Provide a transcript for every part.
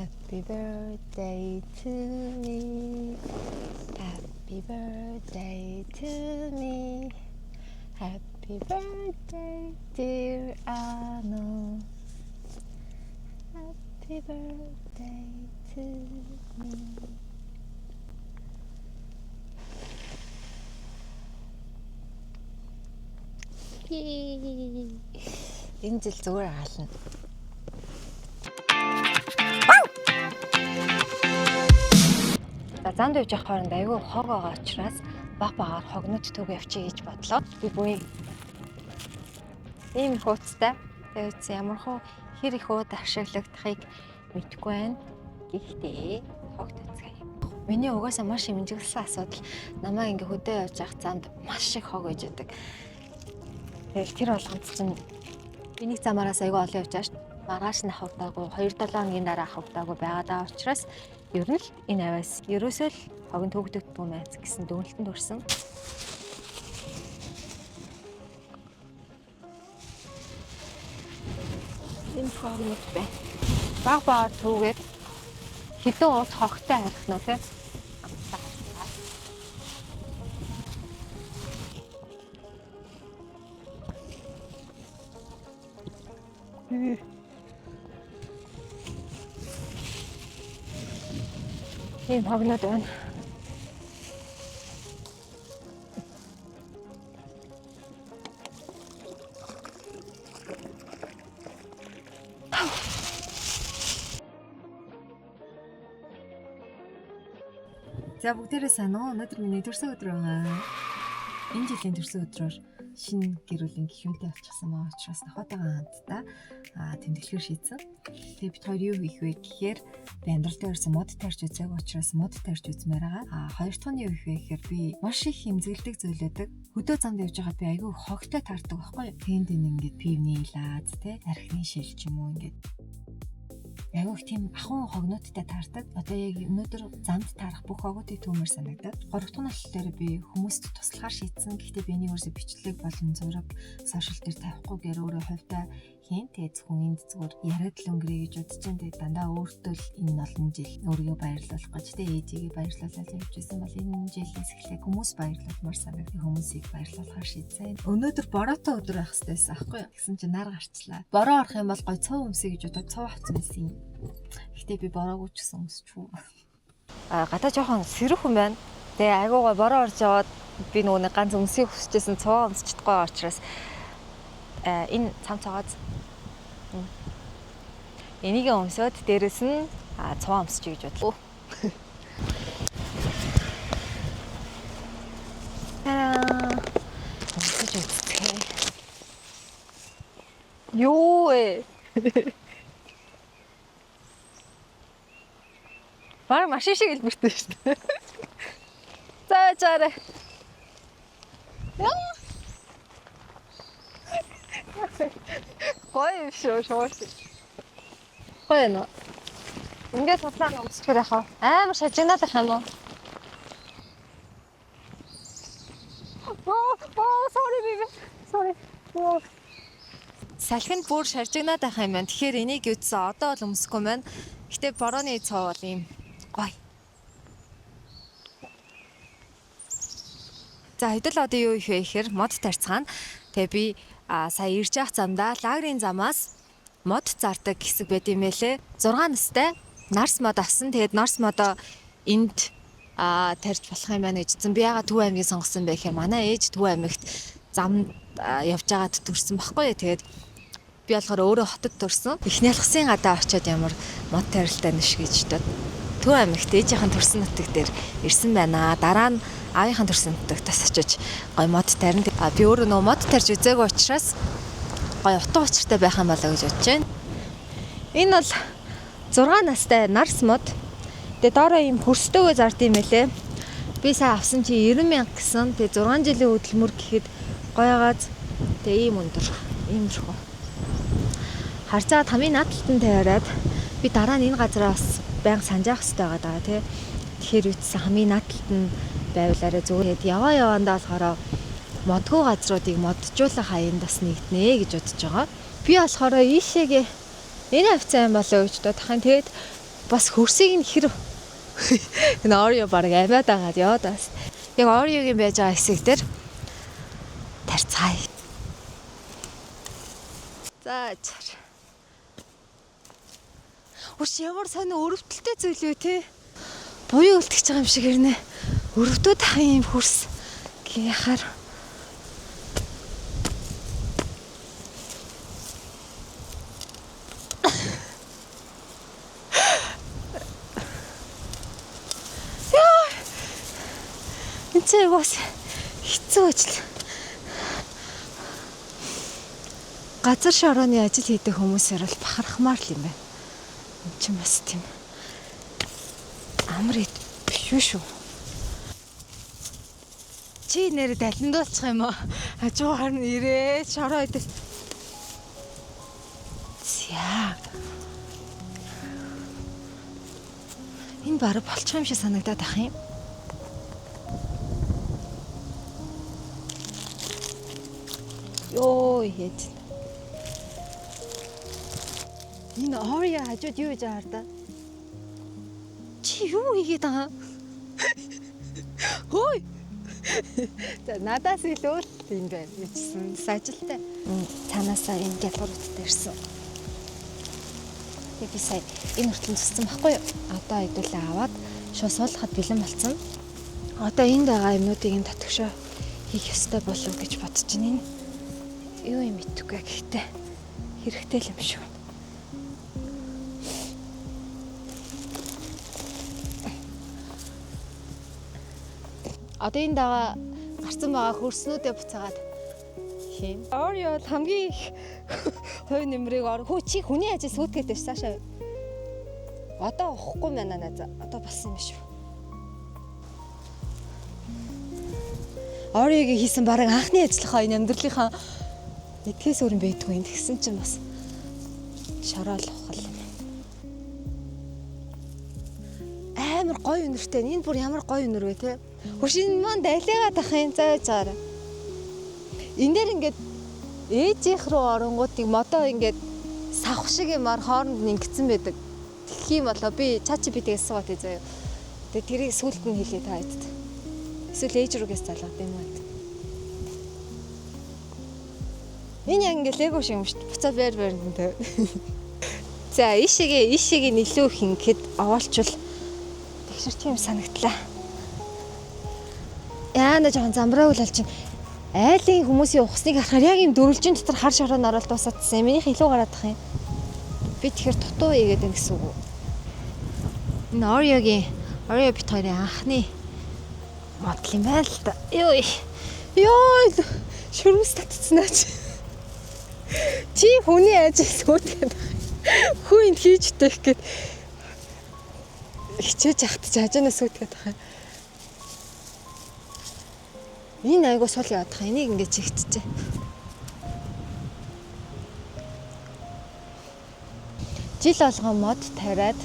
Happy birthday to me. Happy birthday to me. Happy birthday, dear Anna. Happy birthday to me. Энэ жил зүгээр хаална. Занд явж явах хооронд айгүй хог байгаа учраас багаар хогнод төг явчих гэж бодлоо. Би буй ийм хөөцтэй. Тэгээд ямар хөө хэр их ууд ашиглагдахыг мэдэхгүй байна. Гэхдээ хог төцгэй. Миний угаасаа маш хэмжиглсэн асуудал намайг ингээ хөдөө явж явах замд маш их хог ээж байдаг. Тэгэл тэр болгонд чинь би нэг замаараас айгүй олон явж байгаа ш. Маргааш нь хавтаагүй 2-7 хоногийн дараа хавтаагүй байгаадаа учраас ер нь л энэ аваас ерөөсөө л хогн төгдөгддөг юм байц гэсэн дүгнэлтэнд хүрсэн. Энэ хогнод бай. Баг түүгээд хэдэн ус хогтой харих нь үү? ийм хогнод байна. За бүгдээрээ сайн уу? Өнөөдөр миний төрсөн өдөр байна. Энэ жилийн төрсөн өдрөөр шинэ гэр бүлийн гихмтэй болчихсон маа учраас нохотойгоо хамтдаа тэмдэглэхээр шийдсэн. Тэгээ бид хоёр юу хийх вэ гэхээр би амьдрал дээр ирсэн мод тарьж үзээг учраас мод тарьж үзмээр байгаа. Хоёр дахь нь юу хийх вэ гэхээр би маш их хэмзэлдэг зүйлээдэг. Хөдөө замд явж байгаа би айгүй хогтой таардаг байхгүй юу? Тэнд ингээд пивний лаз те архины шил ч юм уу ингээд айгүйх тийм ахуйн хогноттой таардаг. Одоо яг өнөөдөр замд таарах бүх хогуудыг түүмээр санагдаад. 3 дахь нь болохоор би хүмүүст туслахаар шийдсэн. Гэхдээ би энийг өөрсдөө бичлэг болон зураг сошиал дээр тавихгүйгээр өөрөө хувьдаа хийн. Тэгээд зөвхөн энд зүгээр яриад л өнгөрье гэж бодож байна. Тэгээд дандаа өөртөө л энэ олон жил өөрийгөө баярлуулах гэж тэ ээжигээ баярлуулаад явжсэн бол энэ жилээс эхлээд хүмүүс баярлуулмаар санагдав. Хүмүүсийг баярлуулахаар шийдсэн. Өнөөдөр бороотой өдөр байх хэрэгтэйсэн аахгүй юу? Тэгсэн чинь нар гарчлаа. Бороо орох юм бол гой цов өмсөе гэж бодоод цов авсан байсан. Гэхдээ би бороогүй ч гэсэн өмсчихв. Гадаа жоохон сэрэх хүн байна. Тэгээ айгуугаа бороо орж яваад би нөгөө ганц өмсөйг хүсчихсэн цоо өмсчихдэггүй учраас энэ цам цагааз энийг өмсөд дээрэс нь цоо өмсчих гэж бодлоо. Өмсөж үзтээ. Юу ээ. Бара машин шиг илбэртэй шүү дээ. За чараа. Гоё шүү шууш. Гоё нөө. Ингээд цацлаа өмсчихээр яхаа. Амар шажигнаад байх юм уу? Sorry baby. Sorry. Салхинд бүр шаржигнаад байх юм байна. Тэгэхээр энийг үтсэн одоо бол өмсөхгүй байна. Гэтэ борооны цоо бол ийм гоё. За хэдэл одоо юу их вэ гэхээр мод тарьцгаана. Тэгээ би сая ирж явах замдаа лагерийн замаас мод зардаг хэсэг байт юм байлээ. 6 настай нарс мод авсан. Тэгээд нарс модоо энд тарьж болох юм байна гэжсэн. Би ягаад Төв аймгийг сонгосон бэ гэхээр манай ээж Төв аймагт замд явж байгаад төрсэн баггүй. Тэгээд би болохоор өөрөө хотод төрсэн. Эхний алгасын гадаа очиод ямар мод тарилтай нэш гэж бодоод Төв аймагт ээжийнхэн төрсэн нутаг дээр ирсэн байна. Дараа нь аавынхан төрсэн нутагтаас очиж гой мод тарина. Би өөрөө нөө мод тарьж үзээгүй учраас гой утга учиртай байх юм болоо гэж бодож байна. Энэ бол 6 настай нарс мод. Тэгээ доороо ийм хөрстөөгөө зард юм байлээ. Би сая авсан чи 90,000 гэсэн. Тэгээ 6 жилийн хөдөлмөр гэхэд гойгоаз тэгээ ийм өндөр. Иймэрхүү. Харцаад хамгийн над талтан тавиараад би дараа нь энэ газараа бас байнга санджаах хэрэгтэй байгаа тий. Тэгэхээр үтсэн хамгийн над талтан байвлаараа зүгээр явандаа болохоор модгүй газруудыг моджуулах аянд бас нэгднэ гэж бодож байгаа. Би болохоор ийшээгээ энэ хавцаа юм болоо гэж бодохын тэгээд бас хөрсийг нь хэр энэ Орео баг амиад агаад яваад бас. Яг Ореогийн байж байгаа хэсэг дээр тарцгаая. За чар. Үш ямар сонио өрөвдөлтэй зүйл үү те? Буян үлтгэж байгаа юм шиг ирнэ. Өрөвдөд хаа юм хөрс гэхаар. Энд чи бас хэцүү ажил. Газар шорооны ажил хийдэг хүмүүсээр бол бахархмаар л юм байна. Энд чинь бас тийм амар биш шүү. Чи нэр далиндуулчих юм уу? Хажуугаар нь ирээ шороо идэх. Зя. Энэ бараг болчих юм шиг санагдаад ах юм. Йоо хэд. Энэ Орео хажууд юу гэж хаарда? Чи юу хийгээд байгаа? Хөөе. За надаас илүү юм байна. Ячсан ажилтай. Цаанаасаа энэ гялгууруудтай ирсэн. Би сая энэ хүртэл зүссэн байхгүй юу? Одоо хэдүүлээ аваад шууд суулгахад бэлэн болсон. Одоо энд байгаа юмнуудыг энэ татгшоо хийх ёстой болов гэж бодож байна. Юу юм итгэхгүй гэхдээ хэрэгтэй л юм шүү. Одоо энэ дагаа гарсан байгаа хөрснүүдээ буцаагаад хийн. Орео хамгийн их хувь нэмрийг хөө чи хүний ажил сүйтгэдэг ш цаашаа. Одоо уухгүй байна наа. Одоо болсон юм шүү. Ореогийн хийсэн бараг анхны ажиллахаа энэ амьдралынхаа эдгээс өөр юм байдгүй юм. Тэгсэн чинь бас шороол ухал юм. Амар гоё өнөртэй. Энэ бүр ямар гоё өнөр вэ те? Хөшин маань дайлаагаад ах юм зааж байгаарай. Энд дээр ингээд ээжийнх рүү оронгуудыг модоо ингээд савх шиг юмар хооронд нь ингэсэн байдаг. Тэгэх юм болоо би ChatGPT-ээс суугаад заяа. Тэгээ тэрийг сүулт нь хэлээ та хэд. Эсвэл ээж рүүгээс залгаад юм уу? Энэ яг ингээд лего шиг юм шүү дээ. Буцаа бээр нэ. За ишигийн илүү их ингээд овоолчвал тэгшэр тийм санагдлаа. Яана жоохон замбраа үлэл чинь айлын хүмүүсийн ухсныг харахаар яг юм дөрвөлжин дотор хар шороон ороод дуусаадсан. Минийх илүү гараад ах юм. Би тэгэхээр дутуу ийгээд байна гэсэн үг. Энэ Орео бит хоёрын анхны модел юм байна л да. Йоо шүрмэс татцснаач. Чи хүний ажил сүйтгэдэг. Хүн хийж дэх гээд хичээж яхад ч хажуунаас сүйтгэдэг байгаа. Энэ айгуу сул яваад байгаа. Энийг ингэж чигтжээ. Жил болгоо мод тавиад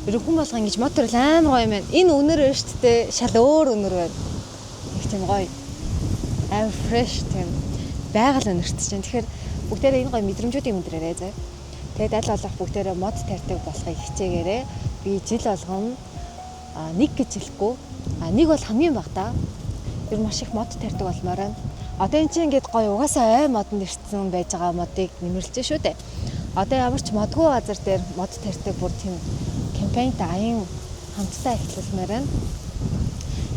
хүн болгоо ингэж мод төрөл амар гоё юм байна. Энэ үнэр байна шүү дээ. Шал өөр үнэр байна. Их тийм гоё. Амар фреш тийм байгаль өнөртөж байна. Тэгэхээр бүгдээрээ энэ гоё мэдрэмжүүдийг мэдрээрэй заа. Тэгээд аль болох бүгдээрээ мод тавьдаг болохыг хичээгээрэй. Би жил болгон нэг гэж хэлэхгүй. Нэг бол хамгийн багтаа. Ер маш их мод тарьдаг болмоор байна. Одоо энэ чинь ингээд гоё угаасаа ай модонд ирсэн байж байгаа модыг нэмэрлэж шүү дээ. Одоо ямар ч модгүй газар дээр мод тарьдаг бүр тийм кампаньтай аян хамтдаа эхлүүлмээр байна.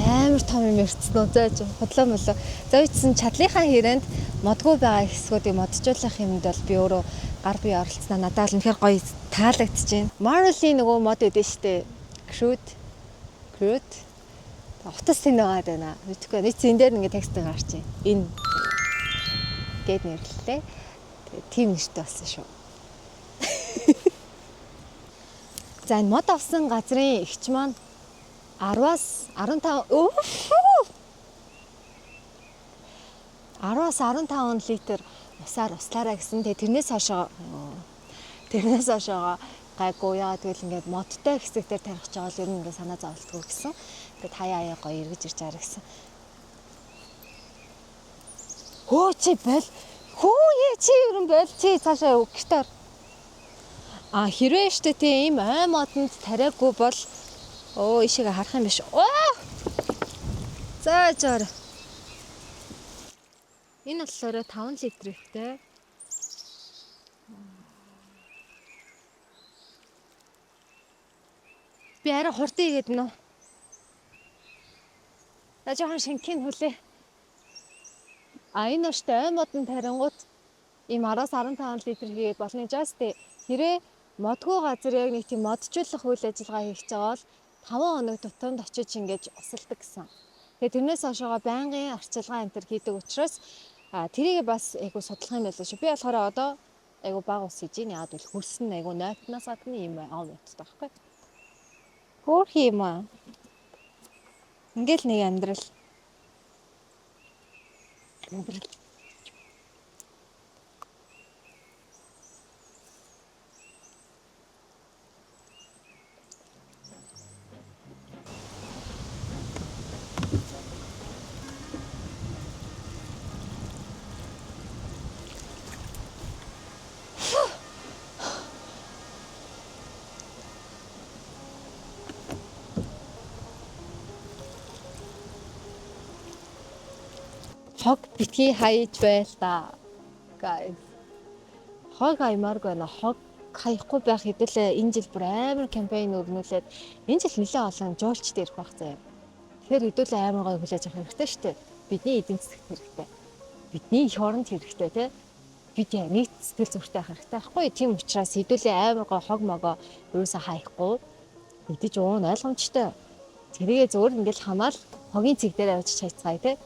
Амар том юм ирсэн үү зааж хотлоо молоо. За үйтсэн чадлынхаа хүрээнд модгүй байгаа хэсгүүдийг моджуулах юмд бол би өөрөө гар бие оролцсноо надад л үнэхээр гоё таалагдчихээн. Marvel-ийн нөгөө мод өгдөө штэ. Groot утас тэн байгаад байна. Мэдхгүй нэг зэн дээр ингээд текст гарч байна. Энэ гэд нэрлэлээ. Тэгээ тим нэртэй болсон шүү. За энэ мод авсан газрын эгч маань 10-аас 15 литр усаар услаарай гэсэн. Тэгээ тэрнээс хойшоо гайгүй яа тэгэл ингээд модтой хэсэг дээр тарих ч байгаа л ер нь ингээд санаа зовлтгүй гэсэн. Тэгээд хаяа гоё эргэж ирж байгаа гэсэн. Хөө чи бол. Хөө чи ер нь бол чи цаашаа гэртээ. Хэрвээ штэ тийм ой модонд тариагүй бол ишээгээ харах юм биш. За жаар. Энэ болохоор 5 литртэй. Би арай хурдан игээд нөө. Жоохон шинкийн хүлээ. Энэ штэ ой модонд тариангууд ийм 10-15 литр хийгээд болно just хэрэг модгүй газар яг нэг тийм моджуулах үйл ажиллагаа хийж байгаа бол 5 хоног тутамд очиж ингэж усалдаг гэсэн. Тэгээ тэрнээс хойшоо байнгын арчилгаа энэ төр хийдэг учраас тэрийг бас айгу судлах юм байлаа шүү. Би болохоор одоо айгу бага ус хийж ийн. Яагаад гэвэл хөрсөн айгу нойтноос гадна юм аав утдаг байхгүй. Хөөх юм аа. Ингээл нэг амьдрал. Хог битгий хайж байл та. Guys. Хог аймааргүй байна. Хог хаяхгүй байх хэдэл энэ жил бүр амар кампайн өрнүүлээд энэ жил нэлээд олон жуулчд ирэх байх заяа. Тэгэхээр хэдүүл амар гой хүлээж авах хэрэгтэй шүү дээ. Бидний эдийн засагт хэрэгтэй. Бидний эх оронд хэрэгтэй тий. Бид нэг сэтгэл зүгтээ авах хэрэгтэй байхгүй. Тийм учраас хэдүүлээ амар гой хог могоо юусаа хаяхгүй идэж уун ойлгомжтой. Тэрийгээ зөвөр ингээл хамаал хогийн цэг дээр авчиж хайцгаая тий.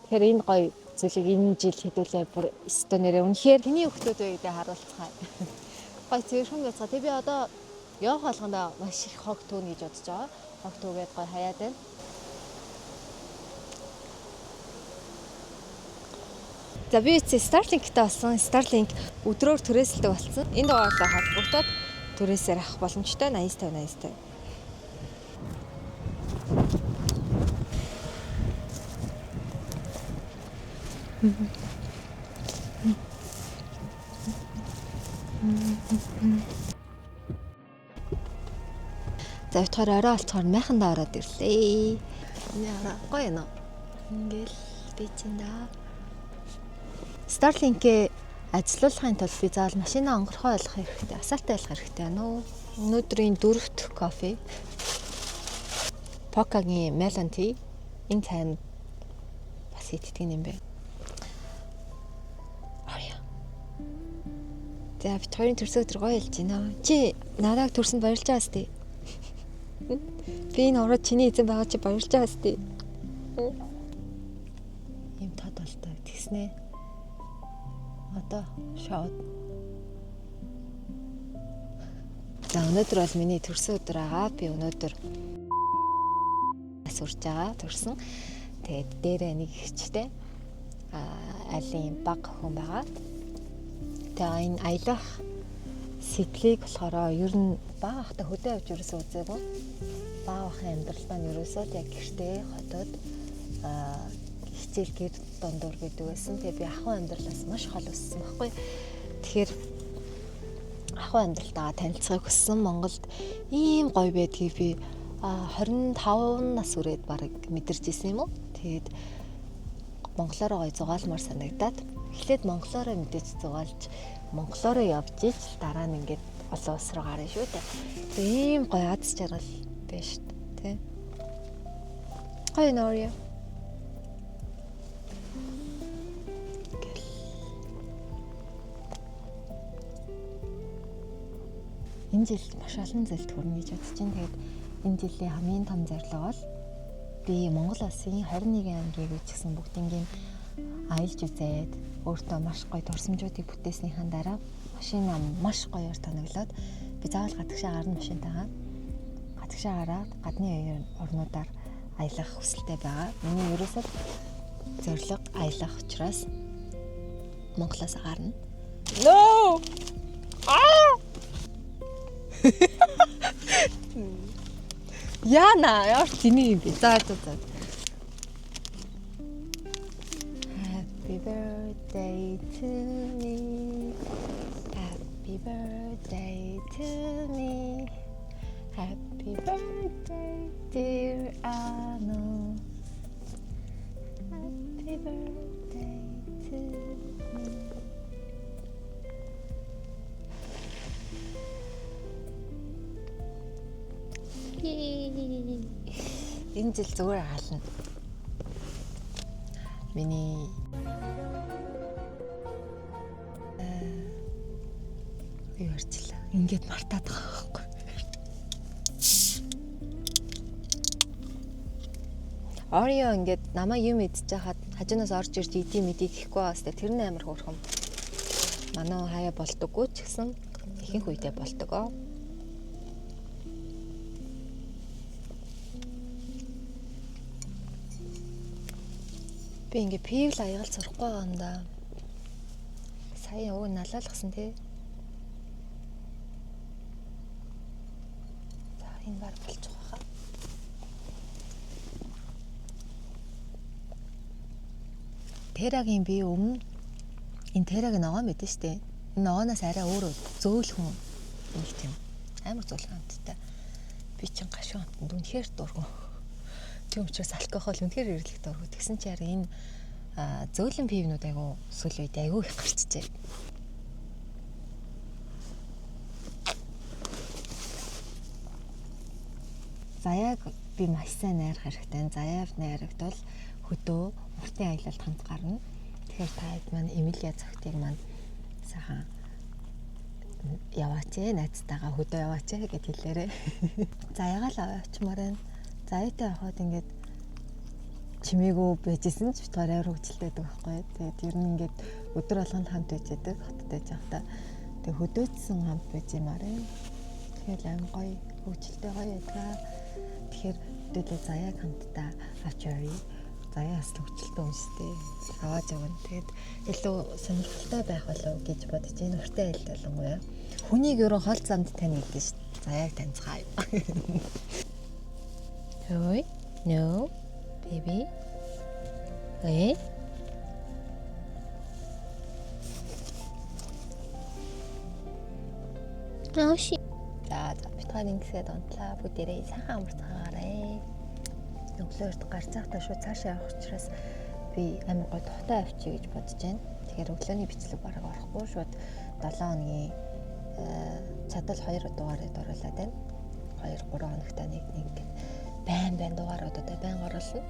Тэгэхээр энэ гоё зүйлийг энэ жил хэдүүлээ бүр өстө нэрээ үнэхээр тэний хөлтөд вэ гэдэг харуулцгаая. Гоё зэрхэн байцгаа. Тэг би одоо явах болгондоо маш их хог түүн гэж бодож байгаа. Хог түүгээд гоё хаяад байна. За би Starlink-тэй болсон. Starlink өдрөөр түрээсэлдэг болсон. Энэ дугаартай холбогдоод түрээсээр авах боломжтой 85. За ятгаар орой олцохоор майхандаа ороод ирлээ. Энэ гоё нөө. Ингээл би чинда. Starlink-ийг ажилуулахын тулд би заавал машинаа онгорхоо ойлгох хэрэгтэй. Асаалтай ойлгох хэрэгтэй байна уу? Өнөөдрийн 4-р кофе. Покагийн melon tea. Энэ цайн бас иддэг юм бэ. За бид хоёрын төрсөн өдөр гоё хэлж байна. Чи надад төрсөнд баярлж байгаа сте. Би энэ ороод чиний эзэн байгаа чи баярлж байгаа сте. Им тод болтой тэгснэ. Одоо шууд. За өнөөдөр бол миний төрсөн өдөр байгаа. Би өнөөдөр сурж байгаа төрсөн. Тэгээд дээрээ нэг ихчтэй айлын баг хүн байгаа. Тэгээ энэ аялах сэтгэлийг болохоор ер нь бага ахта хөдөө авч ерөөсөө үзээгүй. Бага ахын амьдрал маань ерөөсөө яг гэртээ хотод хичээл гэр дондор гэдэг байсан. Тэгээ би ахуй амьдралаас маш хол өссөн байхгүй. Тэгэхээр ахуй амьдралтаа танилцахыг хүссэн. Монголд ийм гоё байдгийг би 25 нас үрээд барыг мэдэрч ирсэн юм уу. Тэгээд монголоор гоё зугаалмаар санагдаад эхлээд монголоор мэдээж зугаалж монголоор явж иж дараа нь ингээд олон улс руу гарна шүү дээ. Тэгээ ийм гоё аз жаргал байж тэ. Гоё нөрөө. Энэ жил маш олон зүйлд хүрнэ гэж бодож байна. Тэгээд энэ жилийн хамгийн том зорилго бол би Монгол улсын 21 аймгийг үжигсэн бүгднийг аялж үзээд өөртөө маш гоё дурсамжуудыг бүтээснийхэн дараа машинаа маш гоёор тоноглоод би заавал гадагшаа гарна машинтайгаа. Гадагшаа гараад гадны орнуудаар аялах хүсэлтэй байгаа. Миний ерөөсөө зорилго аялах учраас Монголоос гарна. No! Яна, яар тиний юм бэ? За. Happy birthday to me. Happy birthday to me. Happy birthday, dear Anu. Happy birthday to me. Энэ жил зүгээр хаална. Миний юу ярьчлаа. Ингээд мартаад байгаа байхгүй. Орё ингээд намайг юм идчихэж хахад хажуунаас орж ирж идэм мэдээ гэхгүй бас тэр нь амар хөөрхөн. Манай хаяа болдоггүй ч гэсэн ихэнх үедээ болдогоо. Би ингээ пивл аягаал сурахгүй байгаа юм да. Сая өө налаалгасан тий. За энэ баг болчих واخа. Терагийн би өмнө энэ тераг ногоо мэдэн штэ. Энэ ногооноос арай өөр зөөлхөн нэг тийм амар зөөлхөн амттай. Би чин гашуун амтнд үнэхээр дургу. Тийм учраас алкогол үнэхээр ирлэх дургу. Тэгсэн чи арай энэ зөөлөн пивнүүд айгу сүүл үед айгу их гарчжээ. Заяаг би маш сайн найрах хэрэгтэй. Заяав найрагдвал хөдөө уртын аялалд хамт гарна. Тэгэхээр таад маань Эмилиа цогтыг маань сайхан яваач ээ найзтайгаа хөдөө яваач ээ гэд хэлээрээ. Заяагаа л аваачмаар байна. Заяатай явахад ингээд чимээгүй байжсэн ч битгаар амар хөвгөлтэй байдаг байхгүй. Тэгээд ер нь ингээд өдөр болгонд хамт байж байдаг хотод байж байхдаа. Тэгээд хөдөөцсөн хамт байж юмаар юм. Тэгэхээр амар гоё хөвгөлтэй гоё байдгаа. Тэгэхээр хөдөлөө заяаг хамтдаа авчиръя. Заяас хөвгөлтэй үнстэй аваад явна. Тэгээд илүү сонирхолтой байх болов гэж бодож энэ уртаа айлт болонгоё. Хүнийг ерөн хол замд тань гэдэг ш. Заяаг таньцгаая. Ой, no. Baby. Эй. Нааши. За битгаар ингэсээд онтлаа. Бүгдээрээ сайхан амарцгаагаарай. Өглөөрт гарцаахтаа шууд цаашаа явах учраас би амар гой тухтай авчий гэж бодож байна. Тэгэхээр өглөөний бичлэг бараг орохгүй шууд 7 хоногийн чадал 2 дугаарыг оруулаад байна. 2-3 хоногт нэг байн дугааруудаа байн оруулна.